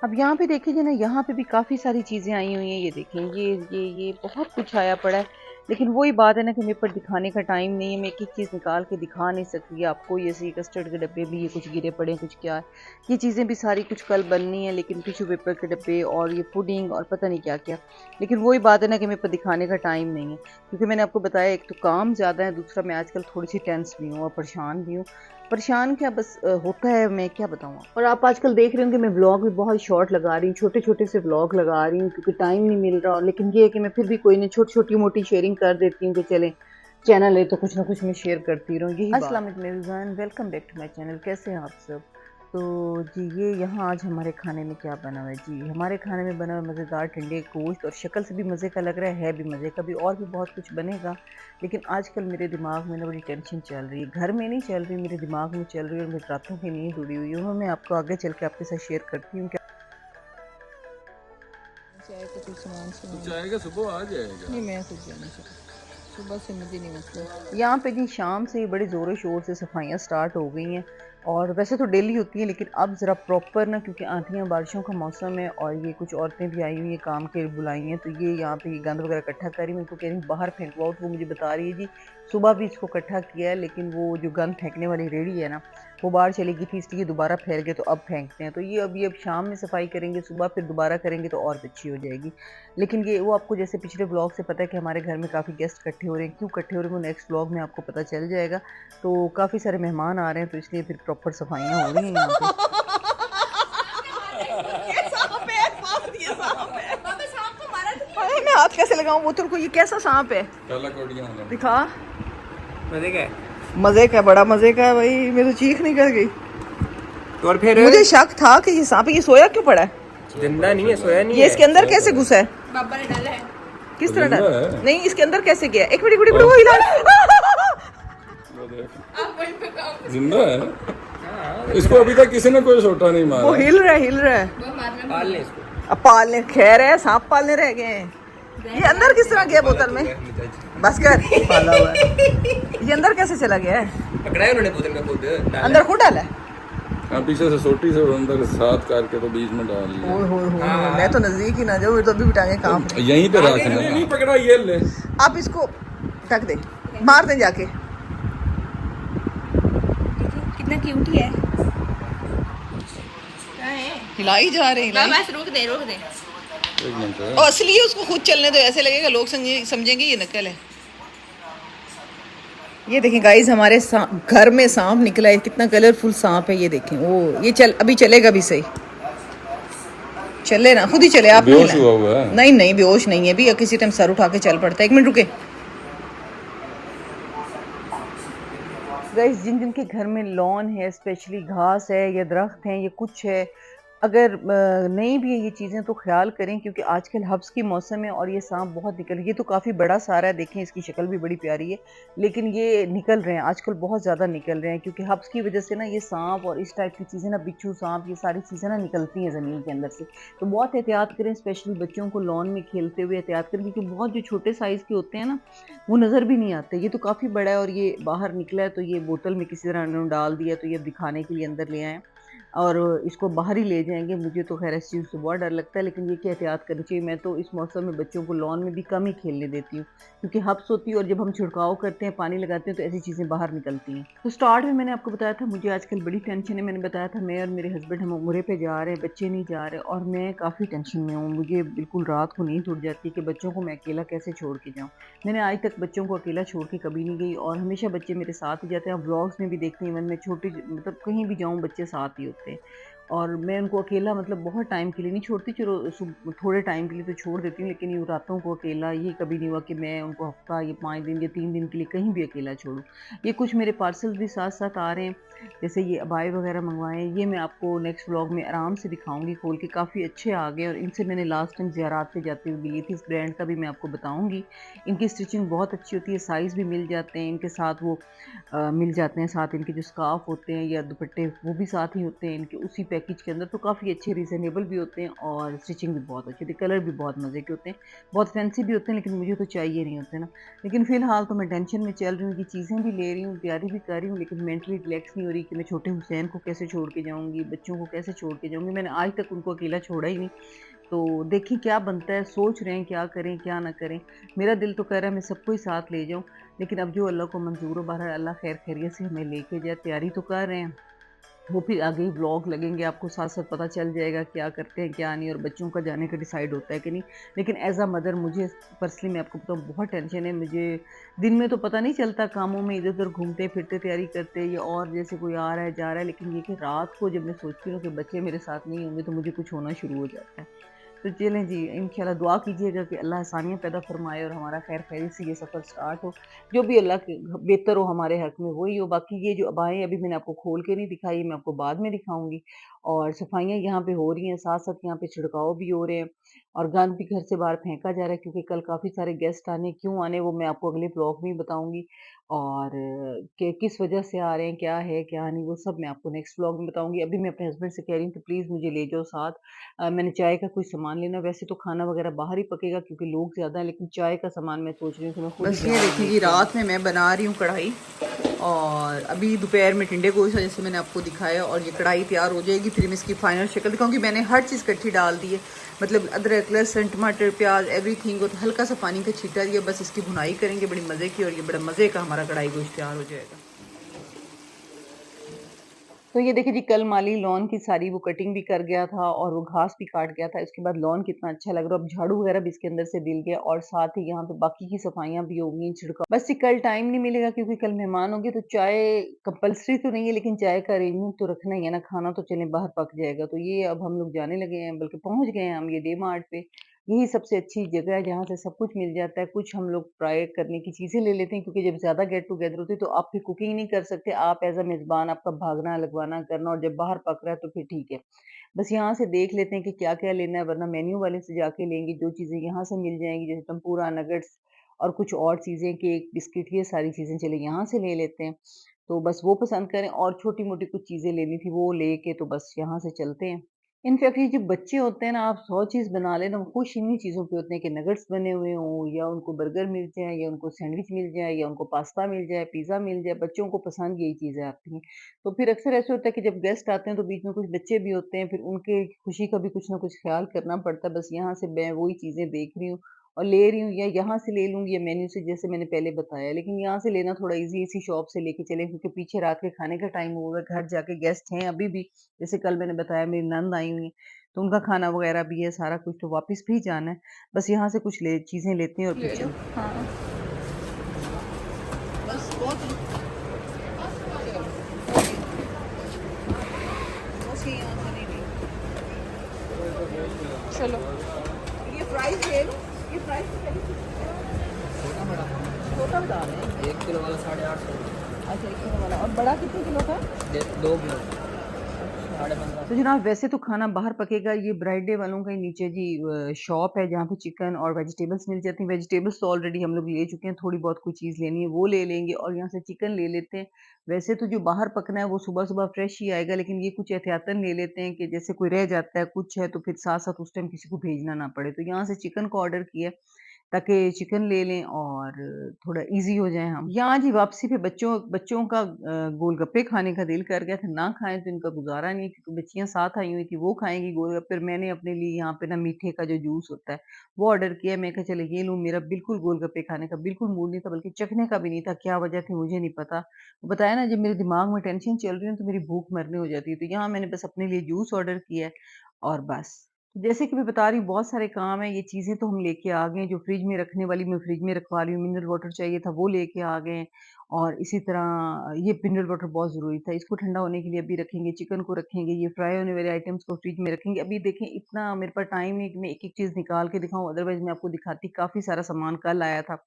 अब यहाँ पे देखिए ना, यहाँ पे भी काफ़ी सारी चीज़ें आई हुई हैं। ये देखें, ये बहुत कुछ आया पड़ा है। लेकिन वही बात है ना कि मेरे पर दिखाने का टाइम नहीं है। मैं एक एक चीज़ निकाल के दिखा नहीं सकती आपको। ये कस्टर्ड के डब्बे भी, ये कुछ गिरे पड़े हैं, कुछ क्या है। ये चीज़ें भी सारी कुछ कल बननी है, लेकिन टिश्यू पेपर के डब्बे और ये पुडिंग और पता नहीं क्या क्या। लेकिन वही बात है ना कि मेरे पर दिखाने का टाइम नहीं है, क्योंकि मैंने आपको बताया, एक तो काम ज़्यादा है, दूसरा मैं आजकल थोड़ी सी टेंस भी हूँ और परेशान भी हूँ। परेशान क्या, बस होता है, मैं क्या बताऊँ। और आप आजकल देख रहे होंगे मैं व्लॉग भी बहुत शॉर्ट लगा रही हूँ, छोटे छोटे से व्लॉग लगा रही हूँ, क्योंकि टाइम नहीं मिल रहा। लेकिन ये है कि मैं फिर भी कोई नहीं, छोटी छोटी मोटी शेयरिंग कर देती हूँ कि चलें, चैनल है तो कुछ ना कुछ मैं शेयर करती रहूँ। यही अस्सलाम वालेकुम everyone, welcome back to my channel. कैसे हैं आप सब? तो जी, ये यहाँ आज हमारे खाने में क्या बना हुआ है जी। हमारे खाने में बना हुआ मज़ेदार ठंडे गोश्त, और शक्ल से भी मज़े का लग रहा है भी मज़े का, भी और भी बहुत कुछ बनेगा। लेकिन आजकल मेरे दिमाग में ना बड़ी टेंशन चल रही है। घर में नहीं चल रही, मेरे दिमाग में चल रही है, और मेरी रातों की नींद उड़ी हुई है। वो मैं आपको आगे चल के आपके साथ शेयर करती हूँ। चाय का कुछ सामान कुछ आएगा, सुबह आ जाएगा। नहीं, मैं कुछ जाना चाहिए, सुबह से मुझे नहीं मतलब। यहाँ पे जी शाम से बड़े ज़ोरों शोर से सफाइयाँ स्टार्ट हो गई हैं। और वैसे तो डेली होती हैं, लेकिन अब ज़रा प्रॉपर ना, क्योंकि आंधियाँ बारिशों का मौसम है, और ये कुछ औरतें भी आई हुई हैं, काम के बुलाई हैं, तो ये यहाँ पे ये गंद वगैरह इकट्ठा कर रही हैं। उनको कह रही हूँ बाहर फेंकवाओ, तो वो मुझे बता रही है जी सुबह भी इसको इकट्ठा किया है, लेकिन वो जो गंद फेंकने वाली रेडी है ना, वो बाहर चली गई थी, इसलिए दोबारा फैल गए, तो अब फेंकते हैं। तो ये अब शाम में सफाई करेंगे, सुबह फिर दोबारा करेंगे तो और अच्छी हो जाएगी। लेकिन ये वो आपको जैसे पिछले ब्लॉग से पता है कि हमारे घर में काफ़ी गेस्ट इकट्ठे हो रहे हैं। क्यों इकट्ठे हो रहे हैं वो नेक्स्ट ब्लॉग में आपको पता चल जाएगा। तो काफ़ी सारे मेहमान आ रहे हैं, तो इसलिए फिर प्रॉपर सफाइयाँ हो रही हैं यहाँ पे। अरे मैं हाथ कैसे लगाऊं बोतल को, ये कैसा सांप है? दिखा। मजे का है। मजे का, बड़ा मजे का है भाई, मेरी तो चीख निकल गई। तो और फिर मुझे शक था कि ये सांप, ये सोया क्यों पड़ा है? जिंदा नहीं है, सोया नहीं ये है। इसके अंदर कैसे घुसा है? बाबा ने डाला है। किस तरह डाला? नहीं, इसके अंदर कैसे गया? एक मिनट वो हिला। आप वहीं पे काम जिंदा है। इसको अभी तक किसी ने कोई छोटा नहीं मारा। वो हिल रहा है, हिल रहा है। वो मारना पाल ले इसको। अब पालने, खैर है, सांप पालने रह गए हैं। ये अंदर किस तरह गया बोतल में? बस कर, पाला हुआ है। ये अंदर कैसे चला गया है? पकड़ा है उन्होंने बोतल में खुद डाला अंदर खुद डाला है? हाँ, पीछे से सोटी से अंदर साथ करके तो बीच में डाल लिया। ओए होए होए, मैं तो नजदीक ही ना जाऊँ, ये तो अभी भी टांगे कांप रही। यहीं पे रखना। नहीं पकड़ा, ये ले। आप इसको ढक दे, मार दे जाके। कितना क्यूटी है। कहाँ है? हिलाई जा रहे हैं, बस रोक दे रोक दे। एक मिनट है। और असली है, उसको खुद चलने दो, ऐसे लगेगा लोग समझेंगे ये नकल है। ये देखें गाइस, हमारे घर में सांप निकला है। कितना कलरफुल सांप है, ये देखें। वो ये अभी चलेगा भी सही, चले ना, खुद ही चले। आप बेहोश हुआ हुआ है। नहीं नहीं, बेहोश नहीं है भी, किसी टाइम सर उठा के चल पड़ता है। एक मिनट रुके गाइस। जिन जिन के घर में लॉन है, स्पेशली घास है या दरख्त हैं, ये कुछ है, अगर नहीं भी है ये चीज़ें, तो ख्याल करें, क्योंकि आजकल हब्स की मौसम है और ये सांप बहुत निकल, ये तो काफ़ी बड़ा सारा है, देखें इसकी शक्ल भी बड़ी प्यारी है, लेकिन ये निकल रहे हैं आजकल, बहुत ज़्यादा निकल रहे हैं, क्योंकि हब्स की वजह से ना ये सांप और इस टाइप की चीज़ें ना, बिच्छू सांप, ये सारी चीज़ें ना निकलती हैं ज़मीन के अंदर से। तो बहुत एहतियात करें, स्पेशली बच्चों को लॉन में खेलते हुए एहतियात करें, क्योंकि बहुत जो छोटे साइज़ के होते हैं ना, वो नज़र भी नहीं आते। ये तो काफ़ी बड़ा है और ये बाहर निकला है, तो ये बोतल में किसी तरह उन्होंने डाल दिया, तो ये दिखाने के लिए अंदर ले आए और इसको बाहर ही ले जाएंगे। मुझे तो खैर इस चीज़ से बहुत डर लगता है, लेकिन ये क्या एहतियात करनी चाहिए। मैं तो इस मौसम में बच्चों को लॉन में भी कम ही खेलने देती हूँ, क्योंकि हब्स होती है, और जब हम छिड़काव करते हैं, पानी लगाते हैं, तो ऐसी चीज़ें बाहर निकलती हैं। तो स्टार्ट में मैंने आपको बताया था मुझे आजकल बड़ी टेंशन है। मैंने बताया था मैं और मेरे हस्बैंड हम उम्रे पे जा रहे हैं, बच्चे नहीं जा रहे, और मैं काफ़ी टेंशन में हूँ। मुझे बिल्कुल रात को नींद उड़ जाती है कि बच्चों को मैं अकेला कैसे छोड़ के जाऊँ। मैंने आज तक बच्चों को अकेला छोड़ के कभी नहीं गई, और हमेशा बच्चे मेरे साथ ही जाते हैं। व्लॉग्स में भी देखते हैं, इवन मैं छोटी मतलब कहीं भी जाऊँ बच्चे साथ ही होते हैं, और मैं उनको अकेला मतलब बहुत टाइम के लिए नहीं छोड़ती। चलो थोड़े टाइम के लिए तो छोड़ देती हूँ, लेकिन ये रातों को अकेला ये कभी नहीं हुआ कि मैं उनको हफ्ता ये 5 दिन या 3 दिन के लिए कहीं भी अकेला छोड़ूँ। ये कुछ मेरे पार्सल्स भी साथ साथ आ रहे हैं, जैसे ये अबाए वगैरह मंगवाए, ये मैं आपको नेक्स्ट व्लॉग में आराम से दिखाऊंगी खोल के। काफ़ी अच्छे आ गए, और इनसे मैंने लास्ट टाइम ज़ियारात पे जाते हुए लिए थे। इस ब्रांड का भी मैं आपको बताऊँगी। इनकी स्टिचिंग बहुत अच्छी होती है, साइज़ भी मिल जाते हैं इनके साथ, वो मिल जाते हैं साथ इनके जो स्कार्फ होते हैं या दुपट्टे, वो भी साथ ही होते हैं इनके, उसी पैकेट पैकेज के अंदर, तो काफ़ी अच्छे रीज़नेबल भी होते हैं और स्टिचिंग भी बहुत अच्छी होती है, कलर भी बहुत मज़े के होते हैं, बहुत फैंसी भी होते हैं, लेकिन मुझे तो चाहिए नहीं होते ना। लेकिन फ़िलहाल तो मैं टेंशन में चल रही हूँ कि चीज़ें भी ले रही हूँ, तैयारी भी कर रही हूँ, लेकिन मेंटली रिलैक्स नहीं हो रही कि मैं छोटे हुसैन को कैसे छोड़ के जाऊँगी, बच्चों को कैसे छोड़ के जाऊँगी। मैंने आज तक उनको अकेला छोड़ा ही नहीं। तो देखें क्या बनता है, सोच रहे हैं क्या करें, क्या ना करें। मेरा दिल तो कह रहा है मैं सबको ही साथ ले जाऊँ, लेकिन अब जो अल्लाह को मंज़ूर हो, बहरहाल अल्लाह खैर खैरियत से हमें लेके जाए। तैयारी तो कर रहे हैं, वो फिर आगे ही व्लॉग लगेंगे, आपको साथ-साथ पता चल जाएगा क्या करते हैं, क्या नहीं, और बच्चों का जाने का डिसाइड होता है कि नहीं। लेकिन एज़ अ मदर मुझे पर्सनली, मैं आपको बताऊँ, बहुत टेंशन है मुझे। दिन में तो पता नहीं चलता, कामों में इधर-उधर घूमते-फिरते तैयारी करते, या और जैसे कोई आ रहा है, जा रहा है, लेकिन ये कि रात को जब मैं सोचती हूँ कि बच्चे मेरे साथ नहीं होंगे, तो मुझे कुछ होना शुरू हो जाता है। तो चलें जी, इंशाल्लाह दुआ कीजिएगा कि अल्लाह आसानियाँ पैदा फ़रमाए और हमारा खैर खैरी से ये सफ़र स्टार्ट हो। जो भी अल्लाह के बेहतर हो हमारे हक़ में वही हो। बाकी ये जो अबाएँ अभी मैंने आपको खोल के नहीं दिखाई, मैं आपको बाद में दिखाऊँगी। और सफाइयाँ यहाँ पे हो रही हैं, साथ-साथ यहाँ पे छिड़काव भी हो रहे हैं और गंद भी घर से बाहर फेंका जा रहा है, क्योंकि कल काफ़ी सारे गेस्ट आने, क्यों आने, वो मैं आपको अगले ब्लॉग में ही बताऊँगी। और कि किस वजह से आ रहे हैं, क्या है, क्या नहीं, वो सब मैं आपको नेक्स्ट व्लॉग में बताऊँगी। अभी मैं अपने हस्बैंड से कह रही हूँ कि प्लीज़ मुझे ले जाओ साथ। मैंने चाय का कुछ सामान लेना, वैसे तो खाना वगैरह बाहर ही पकेगा क्योंकि लोग ज़्यादा हैं, लेकिन चाय का सामान मैं सोच रही हूँ कि मैं खुद ही बस ये जाऊँ और देखिए जी, लेके आऊँ। रात में मैं बना रही हूँ कढ़ाई, और अभी दोपहर में टिंडे गोश्त है जैसे मैंने आपको दिखाया, और ये कढ़ाई तैयार हो जाएगी, फिर मैं इसकी फाइनल शक्ल दिखाऊंगी। मैंने हर चीज़ इकट्ठी डाल दी है, मतलब अदरक, लहसुन, टमाटर, प्याज, एवरीथिंग, और हल्का सा पानी का छींटा दिया। बस इसकी भुनाई करेंगे बड़ी मज़े की, और ये बड़ा मज़े का हमारा कढ़ाई गोश्त तैयार हो जाएगा। तो ये देखिए जी, कल माली लॉन की सारी वो कटिंग भी कर गया था और वो घास भी काट गया था। उसके बाद लॉन कितना अच्छा लग रहा है, अब झाड़ू वगैरह भी इसके अंदर से मिल गया और साथ ही यहाँ पे बाकी की सफाइयाँ भी हो गई, छिड़काव। बस ये कल टाइम नहीं मिलेगा क्योंकि कल मेहमान होंगे, तो चाय कंपल्सरी तो नहीं है, लेकिन चाय का अरेंजमेंट तो रखना ही है ना, खाना तो चलें बाहर पक जाएगा। तो ये अब हम लोग जाने लगे हैं, बल्कि पहुँच गए हैं हम ये डे मार्ट पे। यही सबसे अच्छी जगह है जहाँ से सब कुछ मिल जाता है। कुछ हम लोग ट्राई करने की चीज़ें ले लेते हैं, क्योंकि जब ज़्यादा गेट टुगेदर होती है तो आप फिर कुकिंग नहीं कर सकते। आप एज़ अ मेज़बान, आपका भागना, लगवाना, करना, और जब बाहर पक रहा है तो फिर ठीक है। बस यहाँ से देख लेते हैं कि क्या-क्या लेना है, वरना मेन्यू वाले से जाके लेंगे। जो चीज़ें यहाँ से मिल जाएँगी जैसे टम्पूरा, नगेट्स और कुछ और चीज़ें, केक, बिस्किट, ये सारी चीज़ें चलिए यहाँ से ले लेते हैं। तो बस वो पसंद करें, और छोटी-मोटी कुछ चीज़ें लेनी थी वो लेके तो बस यहाँ से चलते हैं। इनफैक्ट ये जो बच्चे होते हैं ना, आप 100 चीज़ बना लें ना, वो खुश इन्हीं चीज़ों पे होते हैं कि नगेट्स बने हुए हों, या उनको बर्गर मिल जाए, या उनको सैंडविच मिल जाए, या उनको पास्ता मिल जाए, पिज़्ज़ा मिल जाए। बच्चों को पसंद यही चीज़ें आती हैं। तो फिर अक्सर ऐसा होता है कि जब गेस्ट आते हैं तो बीच में कुछ बच्चे भी होते हैं, फिर उनके खुशी का भी कुछ ना कुछ ख़्याल करना पड़ता है। बस यहाँ से मैं वही चीज़ें देख रही हूँ और ले रही हूँ, या यहाँ से ले लूँगी, या मेन्यू से, जैसे मैंने पहले बताया। लेकिन यहाँ से लेना थोड़ा ईज़ी है, इसी शॉप से लेके चलें, क्योंकि पीछे रात के खाने का टाइम हुआ है, घर जाके गेस्ट हैं अभी भी। जैसे कल मैंने बताया मेरी नंद आई हुई हैं, तो उनका खाना वग़ैरह भी है, सारा कुछ, तो वापस भी जाना है। बस यहाँ से कुछ ले चीज़ें लेते हैं और फिर ले लो। चलते हैं। हाँ। बस बहुत है। बस ये यहाँ से नहीं ली। चलो। ये प्राइस ले लो, ये प्राइस तो पहले छोटा बड़ा छोटा बता रहे हैं। 1 किलो वाला 850। अच्छा, 1 किलो वाला, और बड़ा कितने किलो का? 2 किलो 15.5। तो जनाब, वैसे तो खाना बाहर पकेगा, ये ब्राइड डे वालों का ही नीचे जी शॉप है जहाँ पे चिकन और वेजिटेबल्स मिल जाती हैं। वेजिटेबल्स तो ऑलरेडी हम लोग ले चुके हैं, थोड़ी बहुत कोई चीज़ लेनी है वो ले लेंगे और यहाँ से चिकन ले लेते हैं। वैसे तो जो बाहर पकना है वो सुबह-सुबह फ्रेश ही आएगा, लेकिन ये कुछ एहतियातन ले लेते हैं कि जैसे कोई रह जाता है, कुछ है, तो फिर साथ-साथ उस टाइम किसी को भेजना ना पड़े। तो यहाँ से चिकन को ऑर्डर किया है, ताकि चिकन ले लें और थोड़ा ईज़ी हो जाए हम। यहाँ जी वापसी पे बच्चों बच्चों का गोलगप्पे खाने का दिल कर गया था, ना खाएँ तो इनका गुज़ारा नहीं है, क्योंकि बच्चियाँ साथ आई हुई थी, वो खाएँगी गोलगप्पे, और मैंने अपने लिए यहाँ पे ना मीठे का जो जूस होता है, वो ऑर्डर किया। मैं कहा चलो ये लूँ, मेरा बिल्कुल गोलगप्पे खाने का बिल्कुल मूड नहीं था, बल्कि चखने का भी नहीं था, क्या वजह थी मुझे नहीं पता। बताया ना, जब मेरे दिमाग में टेंशन चल रही है तो मेरी भूख मरने हो जाती है, तो यहाँ मैंने बस अपने लिए जूस ऑर्डर किया है और बस। जैसे कि मैं बता रही हूँ, बहुत सारे काम हैं, ये चीज़ें तो हम लेके आ गए हैं, जो फ्रिज में रखने वाली मैं फ्रिज में रखवा रही हूँ, मिनरल वाटर चाहिए था वो लेके आ गए हैं, और इसी तरह ये मिनरल वाटर बहुत ज़रूरी था, इसको ठंडा होने के लिए अभी रखेंगे, चिकन को रखेंगे, ये फ्राई होने वाले आइटम्स को फ्रिज में रखेंगे। अभी देखें, इतना मेरे पास टाइम नहीं कि मैं एक-एक चीज़ निकाल के दिखाऊँ, अदरवाइज़ मैं आपको दिखाती, काफ़ी सारा सामान कल आया था,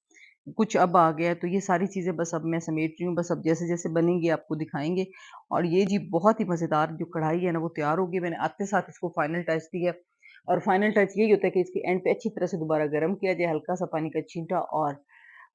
कुछ अब आ गया है, तो ये सारी चीज़ें बस अब मैं समेट रही हूँ, बस अब जैसे-जैसे बनेंगी आपको दिखाएँगे। और ये जी बहुत ही मज़ेदार जो कढ़ाई है ना, वो तैयार हो गई, मैंने आते साथ इसको फाइनल टच दिया। और फाइनल टच यही होता है कि इसके एंड पे अच्छी तरह से दोबारा गरम किया जाए, हल्का-सा पानी का छींटा और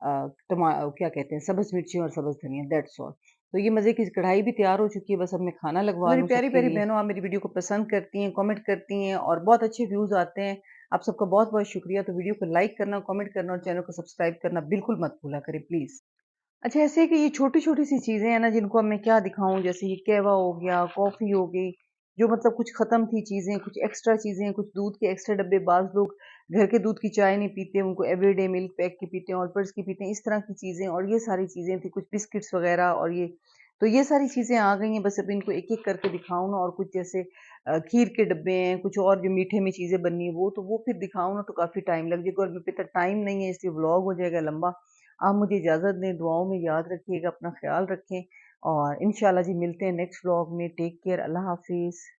क्या कहते हैं, सब्ज़ मिर्ची और सब्ज़ धनिया, दैट्स ऑल। तो ये मज़े की कढ़ाई भी तैयार हो चुकी है, बस अब मैं खाना लगवा मेरी लूँ प्यारी सबके प्यारी लिए। बहनों, आप मेरी वीडियो को पसंद करती हैं, कमेंट करती हैं और बहुत अच्छे व्यूज़ आते हैं। आप सबका बहुत-बहुत शुक्रिया। तो वीडियो को लाइक करना, कमेंट करना और चैनल को सब्सक्राइब करना बिल्कुल मत भूला करें प्लीज़। अच्छा ऐसे है कि ये छोटी-छोटी सी चीज़ें हैं ना जिनको अब मैं क्या दिखाऊँ, जैसे ये कहवा हो गया, कॉफ़ी हो गई, जो मतलब कुछ ख़त्म थी चीज़ें, कुछ एक्स्ट्रा चीज़ें, कुछ दूध के एक्स्ट्रा डब्बे, बाज़ लोग घर के दूध की चाय नहीं पीते, उनको एवरीडे मिल्क पैक की पीते हैं, ऑलपर्स की पीते हैं, इस तरह की चीज़ें और ये सारी चीज़ें थी, कुछ बिस्किट्स वग़ैरह और ये तो ये सारी चीज़ें आ गई हैं, बस अब इनको एक-एक करके दिखाऊँ ना और कुछ जैसे खीर के डब्बे हैं, कुछ और जो मीठे में चीज़ें बननी है वो, तो वो फिर दिखाऊँ ना तो काफ़ी टाइम लग जाएगा और मेरे पे इतना टाइम नहीं है इसलिए व्लॉग हो जाएगा लंबा। आप मुझे इजाज़त दें, दुआओं में याद रखिएगा, अपना ख़्याल रखें और इंशाल्लाह जी मिलते हैं नेक्स्ट व्लॉग में। टेक केयर, अल्लाह हाफ़िज़।